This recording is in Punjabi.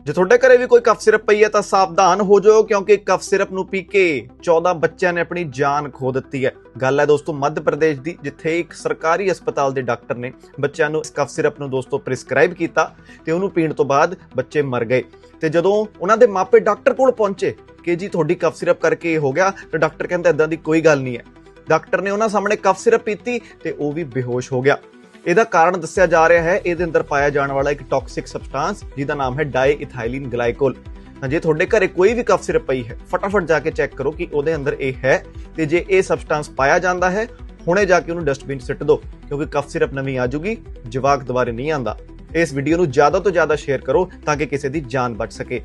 ਜੇ ਤੁਹਾਡੇ ਘਰੇ ਵੀ ਕੋਈ ਕਫ ਸਿਰਪ ਪਈ ਹੈ ਤਾਂ ਸਾਵਧਾਨ ਹੋ ਜਾਓ, ਕਿਉਂਕਿ ਕਫ ਸਿਰਪ ਨੂੰ ਪੀ ਕੇ 14 ਬੱਚਿਆਂ ਨੇ ਆਪਣੀ ਜਾਨ ਖੋ ਦਿੱਤੀ ਹੈ। ਗੱਲ ਹੈ ਦੋਸਤੋ ਮੱਧ ਪ੍ਰਦੇਸ਼ ਦੀ, ਜਿੱਥੇ ਇੱਕ ਸਰਕਾਰੀ ਹਸਪਤਾਲ ਦੇ ਡਾਕਟਰ ਨੇ ਬੱਚਿਆਂ ਨੂੰ ਇਸ ਕਫ ਸਿਰਪ ਨੂੰ ਦੋਸਤੋ ਪ੍ਰਿਸਕ੍ਰਾਈਬ ਕੀਤਾ ਤੇ ਉਹਨੂੰ ਪੀਣ ਤੋਂ ਬਾਅਦ ਬੱਚੇ ਮਰ ਗਏ। ਤੇ ਜਦੋਂ ਉਹਨਾਂ ਦੇ ਮਾਪੇ ਡਾਕਟਰ ਕੋਲ ਪਹੁੰਚੇ ਕਿ ਜੀ ਤੁਹਾਡੀ ਕਫ ਸਿਰਪ ਕਰਕੇ ਇਹ ਹੋ ਗਿਆ, ਤਾਂ ਡਾਕਟਰ ਕਹਿੰਦਾ ਇਦਾਂ ਦੀ ਕੋਈ ਗੱਲ ਨਹੀਂ ਹੈ। ਡਾਕਟਰ ਨੇ ਉਹਨਾਂ ਸਾਹਮਣੇ ਕਫ ਸਿਰਪ ਪੀਤੀ ਤੇ ਉਹ ਵੀ ਬੇਹੋਸ਼ ਹੋ ਗਿਆ। ਇਹਦਾ ਕਾਰਨ ਦੱਸਿਆ ਜਾ ਰਿਹਾ ਹੈ ਇਹਦੇ ਅੰਦਰ ਪਾਇਆ ਜਾਣ ਵਾਲਾ ਇੱਕ ਟੌਕਸਿਕ ਸਬਸਟੈਂਸ ਜਿਹਦਾ ਨਾਮ ਹੈ ਡਾਈਇਥਾਈਲਿਨ ਗਲਾਈਕੋਲ। ਜੇ ਤੁਹਾਡੇ ਘਰੇ ਕੋਈ ਵੀ ਕਫ ਸਿਰਪ ਪਈ ਹੈ, ਫਟਾਫਟ ਜਾ ਕੇ ਚੈੱਕ ਕਰੋ ਕਿ ਉਹਦੇ ਅੰਦਰ ਇਹ ਹੈ, ਤੇ ਜੇ ਇਹ ਸਬਸਟੈਂਸ ਪਾਇਆ ਜਾਂਦਾ ਹੈ ਹੁਣੇ ਜਾ ਕੇ ਉਹਨੂੰ ਡਸਟਬਿਨ 'ਚ ਸਿੱਟ ਦਿਓ, ਕਿਉਂਕਿ ਕਫ ਸਿਰਪ ਨਵੀਂ ਆ ਜੂਗੀ, ਜਵਾਕ ਦੁਬਾਰੇ ਨਹੀਂ ਆਂਦਾ। ਇਸ ਵੀਡੀਓ ਨੂੰ ਜ਼ਿਆਦਾ ਤੋਂ ਜ਼ਿਆਦਾ ਸ਼ੇਅਰ ਕਰੋ ਤਾਂ ਕਿ ਕਿਸੇ ਦੀ ਜਾਨ ਬਚ ਸਕੇ।